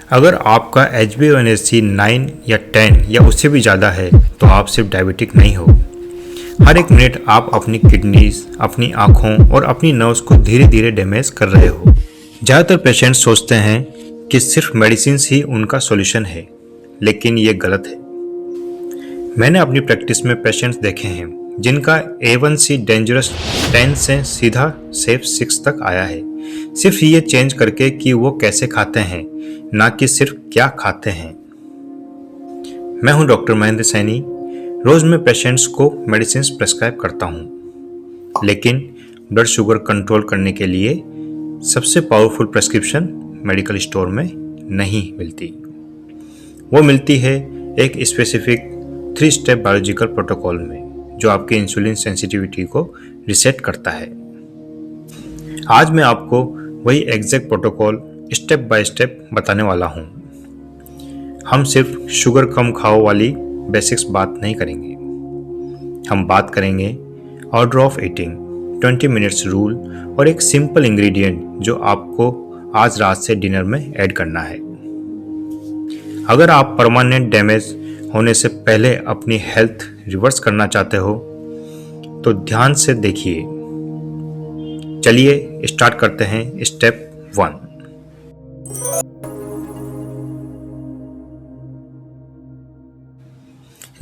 अगर आपका HbA1c 9 या 10 या उससे भी ज़्यादा है तो आप सिर्फ डायबिटिक नहीं हो। हर एक मिनट आप अपनी किडनीज, अपनी आँखों और अपनी नर्व्स को धीरे धीरे डैमेज कर रहे हो। ज़्यादातर पेशेंट्स सोचते हैं कि सिर्फ मेडिसिन ही उनका सॉल्यूशन है, लेकिन ये गलत है। मैंने अपनी प्रैक्टिस में पेशेंट्स देखे हैं जिनका A1C डेंजरस 10 से सीधा सेफ 6 तक आया है, सिर्फ ये चेंज करके कि वो कैसे खाते हैं, ना कि सिर्फ क्या खाते हैं। मैं हूं डॉक्टर महेंद्र सैनी। रोज़ मैं पेशेंट्स को मेडिसिन प्रेस्क्राइब करता हूं, लेकिन ब्लड शुगर कंट्रोल करने के लिए सबसे पावरफुल प्रेस्क्रिप्शन मेडिकल स्टोर में नहीं मिलती। वो मिलती है एक स्पेसिफिक 3 स्टेप बायोलॉजिकल प्रोटोकॉल में, जो आपके इंसुलिन सेंसिटिविटी को रिसेट करता है। आज मैं आपको वही exact protocol step by step बताने वाला हूँ। हम सिर्फ शुगर कम खाओ वाली बेसिक्स बात नहीं करेंगे। हम बात करेंगे order of eating, 20 minutes rule और एक सिंपल इंग्रेडिएंट जो आपको आज रात से डिनर में ऐड करना है। अगर आप परमानेंट डैमेज होने से पहले अपनी हेल्थ रिवर्स करना चाहते हो तो ध्यान से देखिए। चलिए स्टार्ट करते हैं स्टेप 1।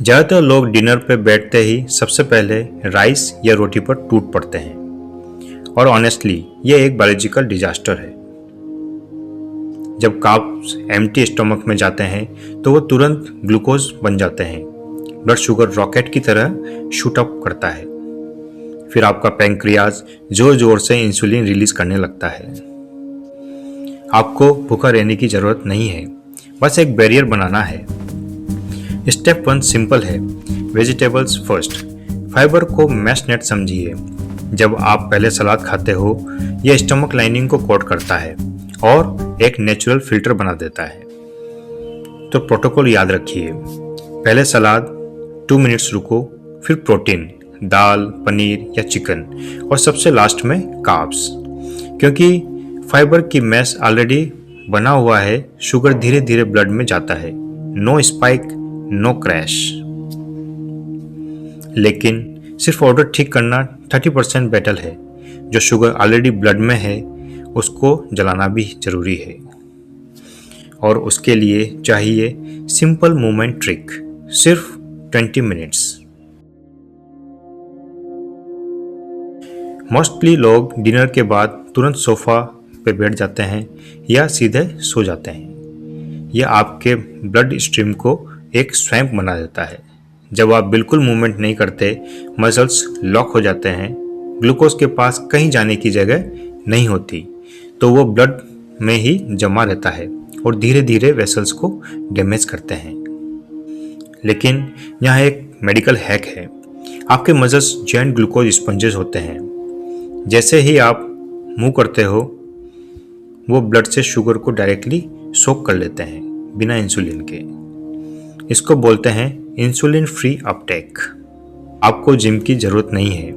ज़्यादातर लोग डिनर पे बैठते ही सबसे पहले राइस या रोटी पर टूट पड़ते हैं, और ऑनेस्टली ये एक बायोलॉजिकल डिजास्टर है। जब कार्ब्स एम्प्टी स्टमक में जाते हैं तो वो तुरंत ग्लूकोज बन जाते हैं। ब्लड शुगर रॉकेट की तरह शूट अप करता है। फिर आपका पैंक्रियाज जोर जोर से इंसुलिन रिलीज करने लगता है। आपको भूखा रहने की जरूरत नहीं है, बस एक बैरियर बनाना है। स्टेप 1 सिंपल है, वेजिटेबल्स फर्स्ट। फाइबर को मैश नेट समझिए। जब आप पहले सलाद खाते हो, यह स्टमक लाइनिंग को कोट करता है और एक नेचुरल फिल्टर बना देता है। तो प्रोटोकॉल याद रखिए, पहले सलाद, 2 मिनट्स रुको, फिर प्रोटीन, दाल, पनीर या चिकन, और सबसे लास्ट में कार्ब्स। क्योंकि फाइबर की मैश ऑलरेडी बना हुआ है, शुगर धीरे धीरे ब्लड में जाता है। No spike, no crash. लेकिन सिर्फ ऑर्डर ठीक करना 30% बैटल है। जो शुगर ऑलरेडी ब्लड में है उसको जलाना भी जरूरी है, और उसके लिए चाहिए सिंपल मूवमेंट ट्रिक, सिर्फ 20 मिनट्स। मोस्टली लोग डिनर के बाद तुरंत सोफा पे बैठ जाते हैं या सीधे सो जाते हैं। यह आपके ब्लड स्ट्रीम को एक स्वैम्प बना देता है। जब आप बिल्कुल मूवमेंट नहीं करते, मसल्स लॉक हो जाते हैं, ग्लूकोज के पास कहीं जाने की जगह नहीं होती, तो वो ब्लड में ही जमा रहता है और धीरे धीरे वेसल्स को डैमेज करते हैं। लेकिन यहाँ एक मेडिकल हैक है। आपके मसल्स जॉइंट ग्लूकोज स्पंजेस होते हैं। जैसे ही आप मुंह करते हो, वो ब्लड से शुगर को डायरेक्टली सोक कर लेते हैं बिना इंसुलिन के। इसको बोलते हैं इंसुलिन फ्री अपटेक। आपको जिम की जरूरत नहीं है,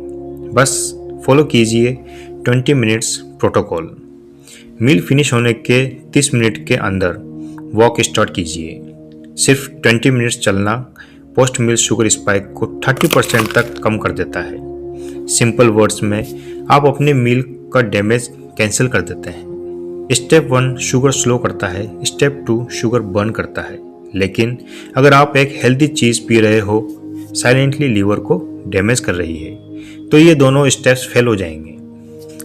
बस फॉलो कीजिए 20 मिनट्स प्रोटोकॉल। मील फिनिश होने के 30 मिनट के अंदर वॉक स्टार्ट कीजिए। सिर्फ 20 मिनट्स चलना पोस्ट मील शुगर स्पाइक को 30% तक कम कर देता है। सिंपल वर्ड्स में आप अपने मील का डैमेज कैंसिल कर देते हैं। स्टेप 1 शुगर स्लो करता है, स्टेप 2 शुगर बर्न करता है। लेकिन अगर आप एक हेल्दी चीज़ पी रहे हो, साइलेंटली लीवर को डैमेज कर रही है, तो ये दोनों स्टेप्स फेल हो जाएंगे।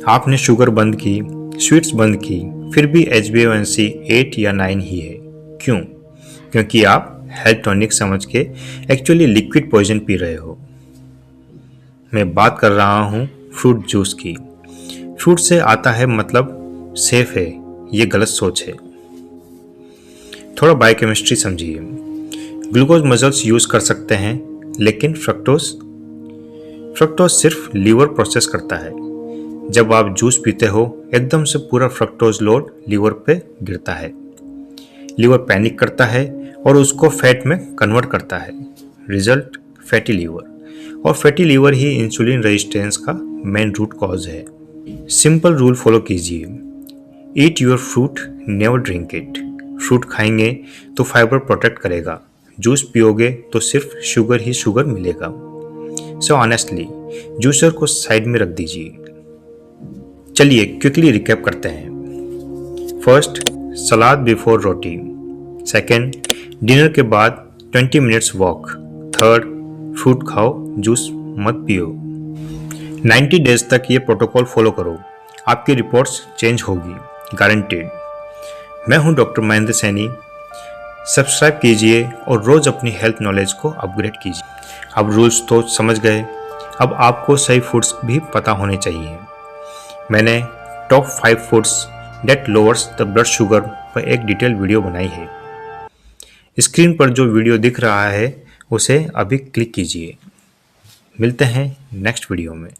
आपने शुगर बंद की, स्वीट्स बंद की, फिर भी HbA1c 8 या 9 ही है। क्यों? क्योंकि आप हेल्थ टॉनिक समझ के एक्चुअली लिक्विड पॉइजन पी रहे हो। मैं बात कर रहा हूँ फ्रूट जूस की। फ्रूट से आता है मतलब सेफ है, ये गलत सोच है। थोड़ा बायोकेमिस्ट्री समझिए। ग्लूकोज मसल्स यूज कर सकते हैं, लेकिन फ्रक्टोज सिर्फ लीवर प्रोसेस करता है। जब आप जूस पीते हो, एकदम से पूरा फ्रक्टोज लोड लीवर पे गिरता है। लीवर पैनिक करता है और उसको फैट में कन्वर्ट करता है। रिजल्ट फैटी लीवर, और फैटी लीवर ही इंसुलिन रेजिस्टेंस का मेन रूट कॉज है। सिंपल रूल फॉलो कीजिए, eat your fruit, never drink it. Fruit खाएंगे तो फाइबर प्रोटेक्ट करेगा, जूस पियोगे तो सिर्फ शुगर ही शुगर मिलेगा। सो ऑनेस्टली जूसर को साइड में रख दीजिए। चलिए क्विकली रिकैप करते हैं। फर्स्ट, सलाद बिफोर रोटी। सेकंड, डिनर के बाद 20 मिनट्स वॉक। थर्ड, फ्रूट खाओ, जूस मत पियो। 90 डेज तक ये प्रोटोकॉल फॉलो करो, आपकी रिपोर्ट्स चेंज होगी, गारंटेड। मैं हूं डॉक्टर महेंद्र सैनी। सब्सक्राइब कीजिए और रोज अपनी हेल्थ नॉलेज को अपग्रेड कीजिए। अब रूल्स तो समझ गए, अब आपको सही फूड्स भी पता होने चाहिए। मैंने top 5 foods that lowers the blood sugar पर एक डिटेल वीडियो बनाई है। स्क्रीन पर जो वीडियो दिख रहा है उसे अभी क्लिक कीजिए। मिलते हैं नेक्स्ट वीडियो में।